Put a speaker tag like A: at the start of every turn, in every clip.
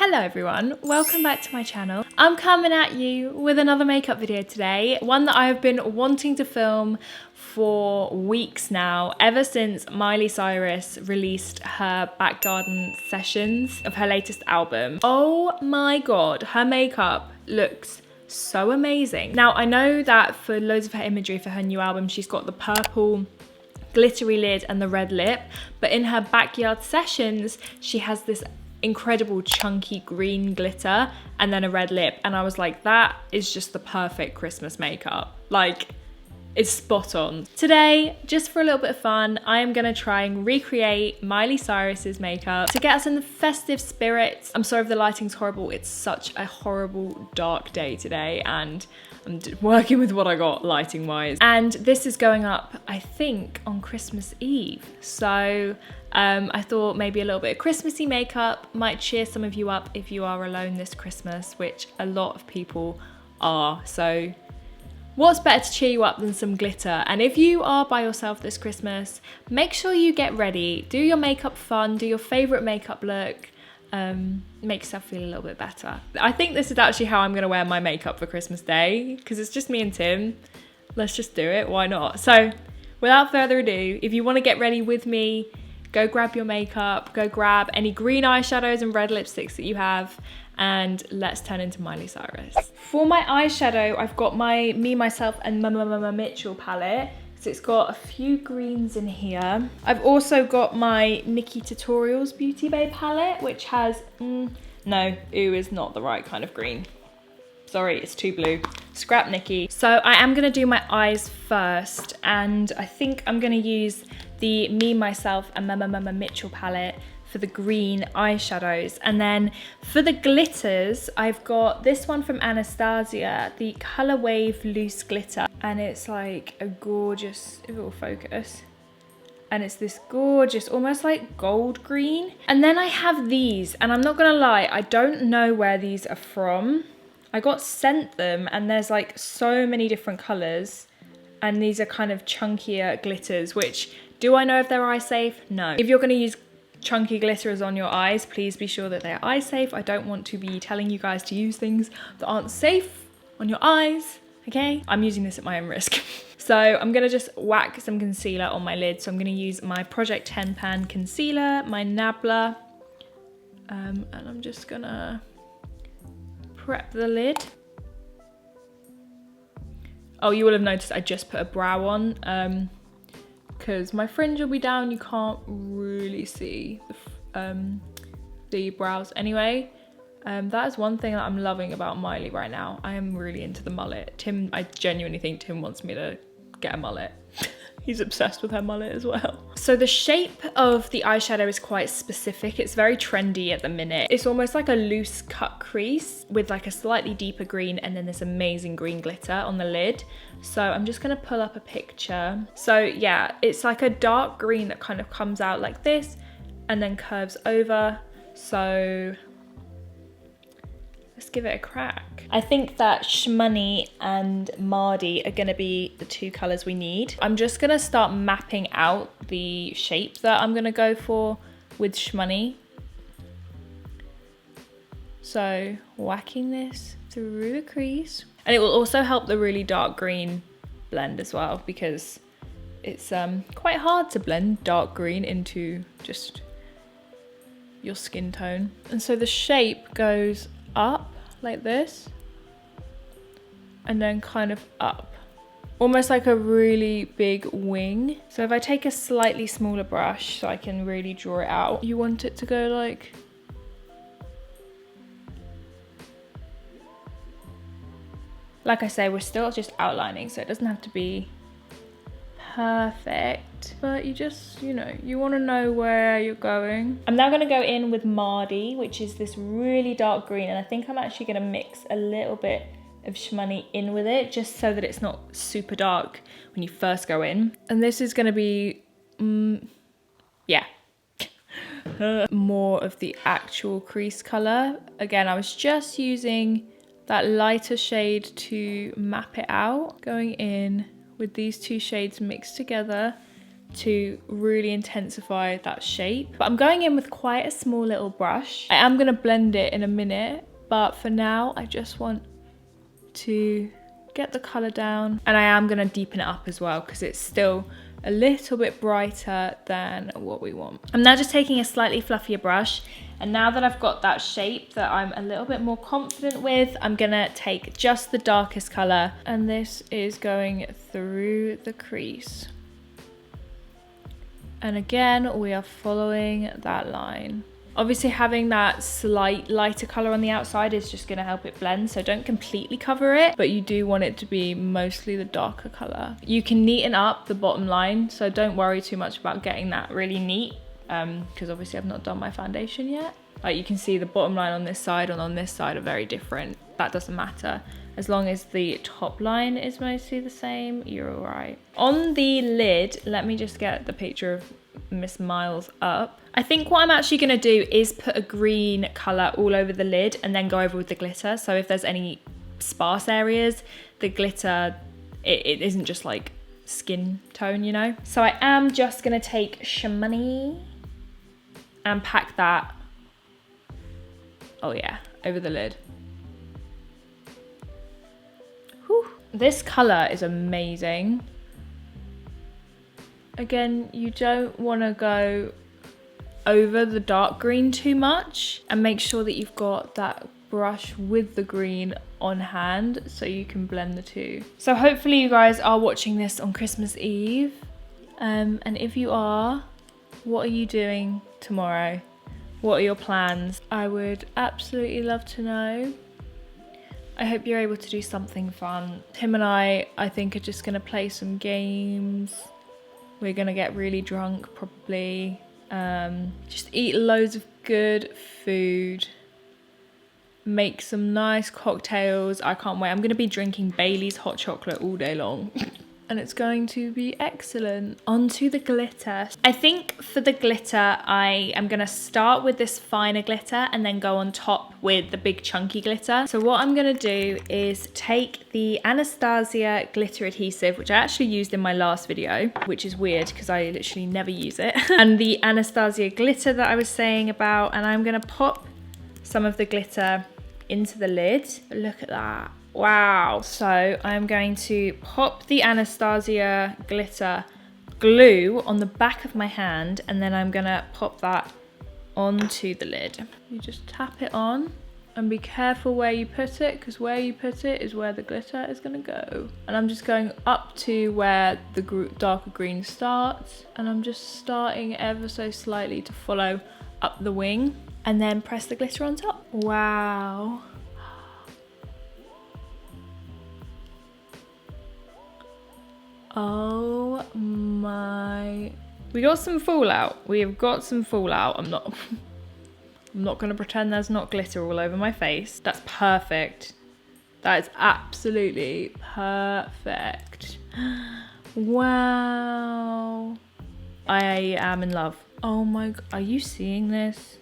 A: Hello everyone, welcome back to my channel. I'm coming at you with another makeup video today, one that I've been wanting to film for weeks now, ever since Miley Cyrus released her back garden sessions of her latest album. Oh my god, her makeup looks so amazing. Now I know that for loads of her imagery for her new album, she's got the purple glittery lid and the red lip, but in her backyard sessions, she has this incredible chunky green glitter and then a red lip, and I was like, that is just the perfect Christmas makeup. Like, it's spot on. Today, just for a little bit of fun, I am gonna try and recreate Miley Cyrus's makeup to get us in the festive spirit. I'm sorry if the lighting's horrible, it's such a horrible dark day today and I'm working with what I got lighting wise. And this is going up, I think, on Christmas Eve. So I thought maybe a little bit of Christmassy makeup might cheer some of you up if you are alone this Christmas, which a lot of people are. So what's better to cheer you up than some glitter? And if you are by yourself this Christmas, make sure you get ready. Do your makeup fun, do your favorite makeup look. Make yourself feel a little bit better. I think this is actually how I'm gonna wear my makeup for Christmas Day, because it's just me and Tim. Let's just do it, why not? So without further ado, if you want to get ready with me, go grab your makeup, go grab any green eyeshadows and red lipsticks that you have, and let's turn into Miley Cyrus. For my eyeshadow, I've got my Me, Myself and Mama Mitchell palette. So it's got a few greens in here. I've also got my Nikki Tutorials Beauty Bay palette, which has, no, ooh is not the right kind of green. Sorry, it's too blue. Scrap Nikki. So I am gonna do my eyes first, and I think I'm gonna use the Me, Myself and Mama Mitchell palette for the green eyeshadows. And then for the glitters, I've got this one from Anastasia, the Color Wave Loose Glitter. And it's like a gorgeous, if it will focus. And it's this gorgeous, almost like gold green. And then I have these, and I'm not gonna lie, I don't know where these are from. I got sent them, and there's like so many different colors. And these are kind of chunkier glitters, which, do I know if they're eye safe? No. If you're gonna use chunky glitters on your eyes, please be sure that they're eye safe. I don't want to be telling you guys to use things that aren't safe on your eyes, okay? I'm using this at my own risk. So I'm gonna just whack some concealer on my lid. So I'm gonna use my Project 10 Pan concealer, my Nabla, and I'm just gonna prep the lid. Oh, you will have noticed I just put a brow on, because my fringe will be down, you can't really see the brows anyway. That is one thing that I'm loving about Miley right now. I am really into the mullet. Tim, I genuinely think Tim wants me to get a mullet. He's obsessed with her mullet as well. So the shape of the eyeshadow is quite specific. It's very trendy at the minute. It's almost like a loose cut crease with like a slightly deeper green and then this amazing green glitter on the lid. So I'm just gonna pull up a picture. So yeah, it's like a dark green that kind of comes out like this and then curves over. So let's give it a crack. I think that Shmoney and Mardy are gonna be the two colors we need. I'm just gonna start mapping out the shape that I'm gonna go for with Shmoney. So whacking this through the crease. And it will also help the really dark green blend as well, because it's quite hard to blend dark green into just your skin tone. And so the shape goes up like this and then kind of up, almost like a really big wing. So if I take a slightly smaller brush so I can really draw it out, you want it to go like I say, we're still just outlining, so it doesn't have to be perfect, but you just, you know, you want to know where you're going. I'm now going to go in with Mardy, which is this really dark green, and I think I'm actually going to mix a little bit of Shmoney in with it, just so that it's not super dark when you first go in. And this is going to be, yeah, more of the actual crease color. Again, I was just using that lighter shade to map it out, going in with these two shades mixed together to really intensify that shape. But I'm going in with quite a small little brush. I am gonna blend it in a minute, but for now, I just want to get the color down, and I am gonna deepen it up as well because it's still a little bit brighter than what we want. I'm now just taking a slightly fluffier brush, and now that I've got that shape that I'm a little bit more confident with, I'm gonna take just the darkest color, and this is going through the crease. And again, we are following that line. Obviously having that slight lighter color on the outside is just gonna help it blend, so don't completely cover it, but you do want it to be mostly the darker color. You can neaten up the bottom line, so don't worry too much about getting that really neat, because obviously I've not done my foundation yet. Like you can see the bottom line on this side and on this side are very different. That doesn't matter. As long as the top line is mostly the same, you're all right. On the lid, let me just get the picture of Miss Miles up. I think what I'm actually gonna do is put a green color all over the lid and then go over with the glitter. So if there's any sparse areas, the glitter, it isn't just like skin tone, you know? So I am just gonna take Shimony and pack that, oh yeah, over the lid. Whew. This color is amazing. Again, you don't want to go over the dark green too much, and make sure that you've got that brush with the green on hand so you can blend the two. So hopefully you guys are watching this on Christmas Eve, and if you are, what are you doing tomorrow? What are your plans? I would absolutely love to know. I hope you're able to do something fun. Tim and I think, are just gonna play some games. We're gonna get really drunk probably. Just eat loads of good food. Make some nice cocktails. I can't wait. I'm gonna be drinking Bailey's hot chocolate all day long. And it's going to be excellent. Onto the glitter. I think for the glitter, I am gonna start with this finer glitter and then go on top with the big chunky glitter. So what I'm gonna do is take the Anastasia glitter adhesive, which I actually used in my last video, which is weird because I literally never use it. And the Anastasia glitter that I was saying about, and I'm gonna pop some of the glitter into the lid. Look at that. Wow. So I'm going to pop the Anastasia glitter glue on the back of my hand, and then I'm gonna pop that onto the lid. You just tap it on and be careful where you put it, because where you put it is where the glitter is gonna go. And I'm just going up to where the darker green starts, and I'm just starting ever so slightly to follow up the wing, and then press the glitter on top. Wow. Oh my. We got some fallout. We have got some fallout. I'm not gonna pretend there's not glitter all over my face. That's perfect. That is absolutely perfect. Wow. I am in love. Oh my God. Are you seeing this?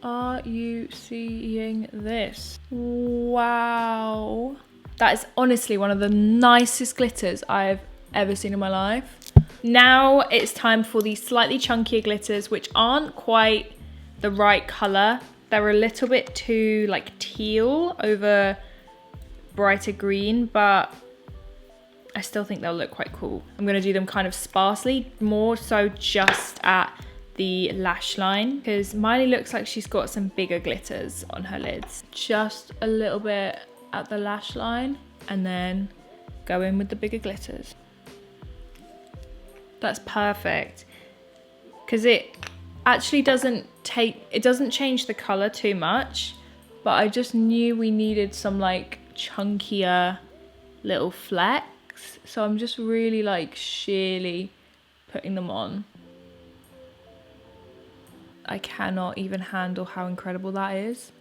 A: Are you seeing this? Wow. That is honestly one of the nicest glitters I've ever seen in my life. Now it's time for the slightly chunkier glitters, which aren't quite the right color. They're a little bit too like teal over brighter green, but I still think they'll look quite cool. I'm gonna do them kind of sparsely, more so just at the lash line, because Miley looks like she's got some bigger glitters on her lids. Just a little bit at the lash line, and then go in with the bigger glitters. That's perfect, because it actually doesn't change the color too much, but I just knew we needed some like chunkier little flecks, so I'm just really like sheerly putting them on. I cannot even handle how incredible that is.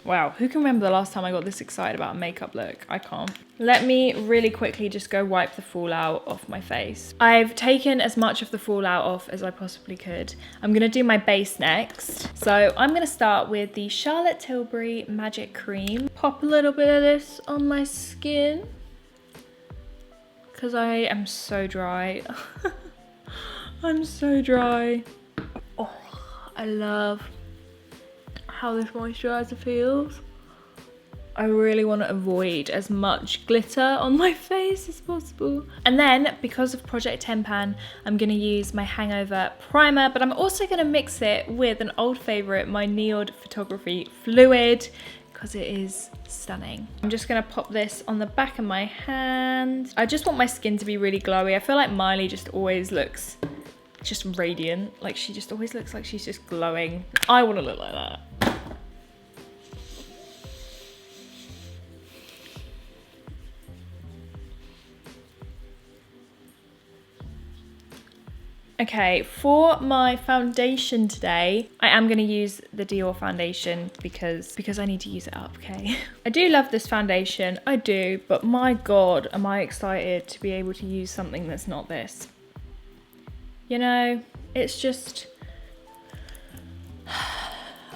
A: Wow, who can remember the last time I got this excited about a makeup look? I can't. Let me really quickly just go wipe the fallout off my face. I've taken as much of the fallout off as I possibly could. I'm gonna do my base next. So I'm gonna start with the Charlotte Tilbury Magic Cream. Pop a little bit of this on my skin, because I am so dry. I'm so dry. Oh, I love how this moisturizer feels. I really want to avoid as much glitter on my face as possible. And then, because of Project 10 Pan, I'm going to use my Hangover primer, but I'm also going to mix it with an old favourite, my Neod Photography Fluid, because it is stunning. I'm just going to pop this on the back of my hand. I just want my skin to be really glowy. I feel like Miley just always looks just radiant. Like, she just always looks like she's just glowing. I want to look like that. Okay, for my foundation today, I am going to use the Dior foundation because I need to use it up, okay? I do love this foundation, I do, but my God, am I excited to be able to use something that's not this. You know, it's just...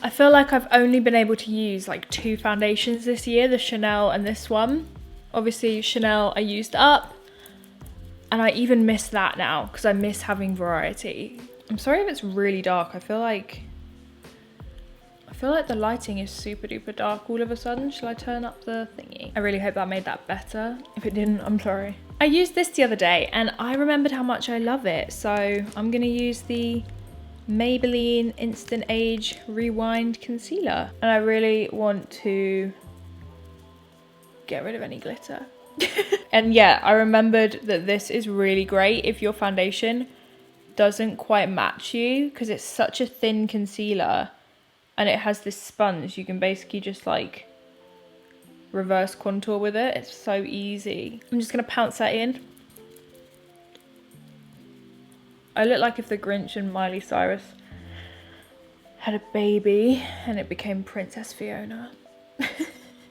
A: I feel like I've only been able to use like 2 foundations this year, the Chanel and this one. Obviously, Chanel I used up. And I even miss that now because I miss having variety. I'm sorry if it's really dark. I feel like the lighting is super duper dark all of a sudden. Shall I turn up the thingy? I really hope that made that better. If it didn't, I'm sorry. I used this the other day and I remembered how much I love it. So I'm gonna use the Maybelline Instant Age Rewind Concealer. And I really want to get rid of any glitter. And yeah, I remembered that this is really great if your foundation doesn't quite match you, because it's such a thin concealer and it has this sponge. You can basically just like reverse contour with it. It's so easy. I'm just gonna pounce that in. I look like if the Grinch and Miley Cyrus had a baby and it became Princess Fiona.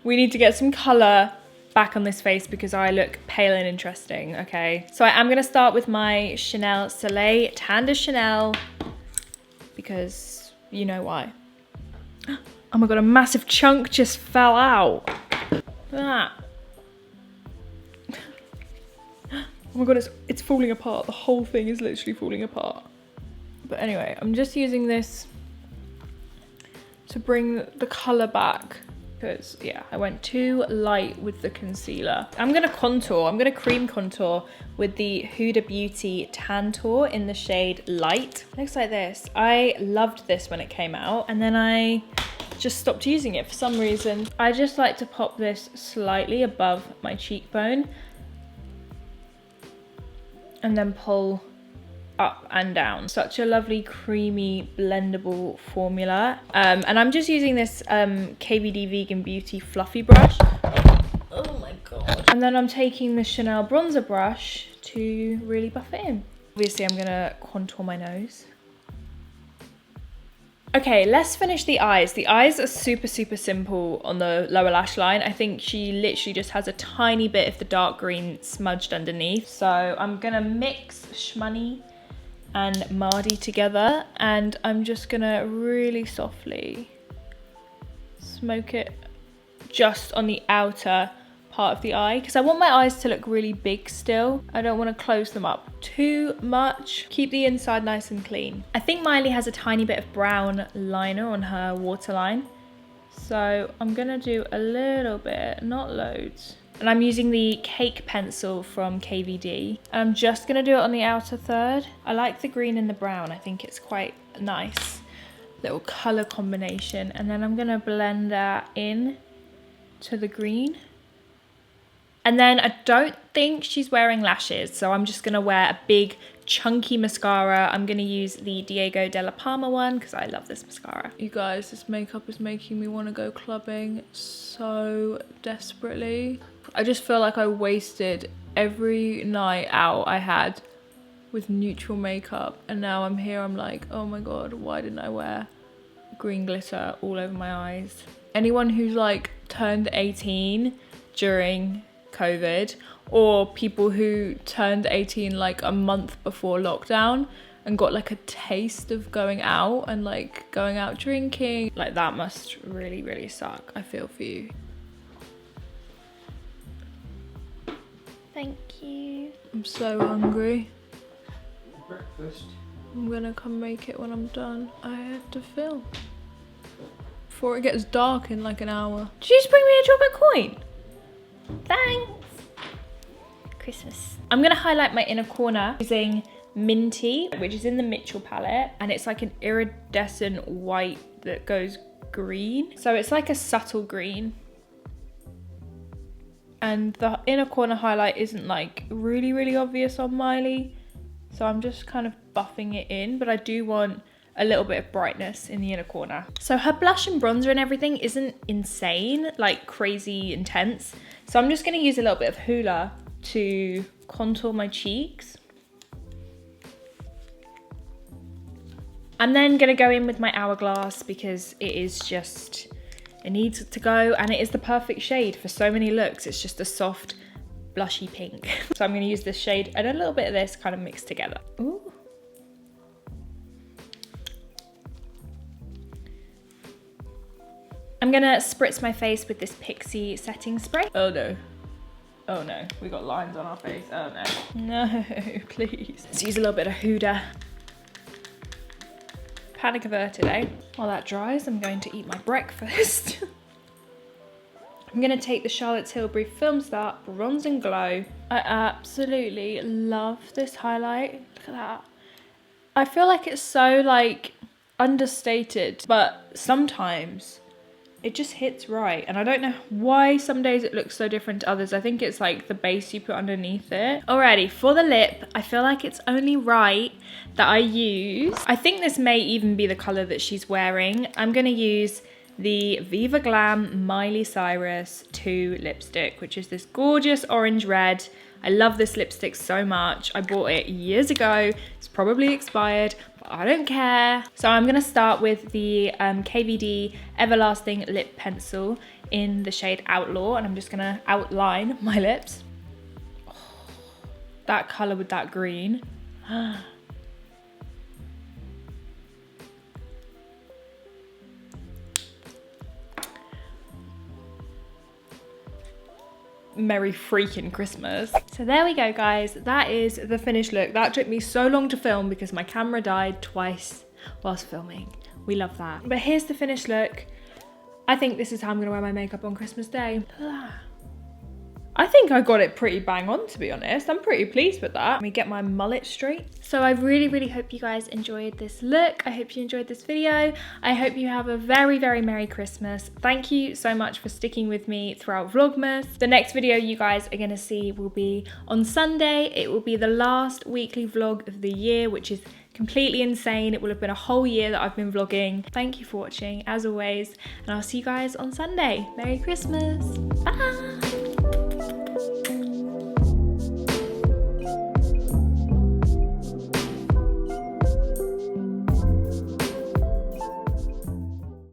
A: We need to get some colour back on this face because I look pale and interesting, okay? So I am gonna start with my Chanel Soleil Tan de Chanel because you know why. Oh my God, a massive chunk just fell out. Look at that. Oh my God, it's falling apart. The whole thing is literally falling apart. But anyway, I'm just using this to bring the color back. Because yeah, I went too light with the concealer. I'm gonna contour, I'm gonna cream contour with the Huda Beauty Tantour in the shade Light. It looks like this. I loved this when it came out and then I just stopped using it for some reason. I just like to pop this slightly above my cheekbone and then pull up and down. Such a lovely creamy blendable formula. And I'm just using this KVD Vegan Beauty fluffy brush. Oh my God. And then I'm taking the Chanel bronzer brush to really buff it in. Obviously I'm gonna contour my nose. Okay, let's finish the eyes. The eyes are super, super simple on the lower lash line. I think she literally just has a tiny bit of the dark green smudged underneath. So I'm gonna mix Shmoney and Mardi together and I'm just gonna really softly smoke it just on the outer part of the eye because I want my eyes to look really big still. I don't want to close them up too much. Keep the inside nice and clean. I think Miley has a tiny bit of brown liner on her waterline, so I'm gonna do a little bit, not loads. And I'm using the Cake pencil from KVD. And I'm just gonna do it on the outer third. I like the green and the brown. I think it's quite a nice little color combination. And then I'm gonna blend that in to the green. And then I don't think she's wearing lashes, so I'm just gonna wear a big chunky mascara. I'm gonna use the Diego de la Palma one because I love this mascara. You guys, this makeup is making me want to go clubbing so desperately. I just feel like I wasted every night out I had with neutral makeup and now I'm here, I'm like, oh my God, why didn't I wear green glitter all over my eyes? Anyone who's like turned 18 during COVID, or people who turned 18 like a month before lockdown and got like a taste of going out and like going out drinking, like that must really, really suck. I feel for you. Thank you. I'm so hungry.
B: Breakfast.
A: I'm gonna come make it when I'm done. I have to film before it gets dark in like an hour. Did you just bring me a chocolate coin? Thanks. Christmas. I'm gonna highlight my inner corner using Minty, which is in the Mitchell palette, and it's like an iridescent white that goes green. So it's like a subtle green. And the inner corner highlight isn't like really obvious on Miley. So I'm just kind of buffing it in, but I do want a little bit of brightness in the inner corner. So her blush and bronzer and everything isn't insane, like crazy intense. So I'm just gonna use a little bit of hula to contour my cheeks. I'm then gonna go in with my Hourglass because it is just, it needs to go, and it is the perfect shade for so many looks. It's just a soft, blushy pink. So I'm gonna use this shade and a little bit of this kind of mixed together. Ooh. I'm gonna spritz my face with this Pixie setting spray. Oh no. Oh no, we got lines on our face. Oh no. No, please. Let's use a little bit of Huda. Panic averted, eh? While that dries, I'm going to eat my breakfast. I'm gonna take the Charlotte Tilbury Film Start Bronze and Glow. I absolutely love this highlight. Look at that. I feel like it's so like understated, but sometimes it just hits right. And I don't know why some days it looks so different to others. I think it's like the base you put underneath it. Alrighty, for the lip, I feel like it's only right that I use, I think this may even be the color that she's wearing. I'm gonna use the Viva Glam Miley Cyrus 2 lipstick, which is this gorgeous orange red. I love this lipstick so much. I bought it years ago. It's probably expired, but I don't care. So I'm gonna start with the KVD Everlasting Lip Pencil in the shade Outlaw, and I'm just gonna outline my lips. Oh, that color with that green. Merry freaking Christmas. So there we go, guys. That is the finished look. That took me so long to film because my camera died twice whilst filming. We love that. But here's the finished look. I think this is how I'm gonna wear my makeup on Christmas Day. I think I got it pretty bang on, to be honest. I'm pretty pleased with that. Let me get my mullet straight. So I really hope you guys enjoyed this look. I hope you enjoyed this video. I hope you have a very Merry Christmas. Thank you so much for sticking with me throughout Vlogmas. The next video you guys are gonna see will be on Sunday. It will be the last weekly vlog of the year, which is completely insane. It will have been a whole year that I've been vlogging. Thank you for watching, as always, and I'll see you guys on Sunday. Merry Christmas. Bye.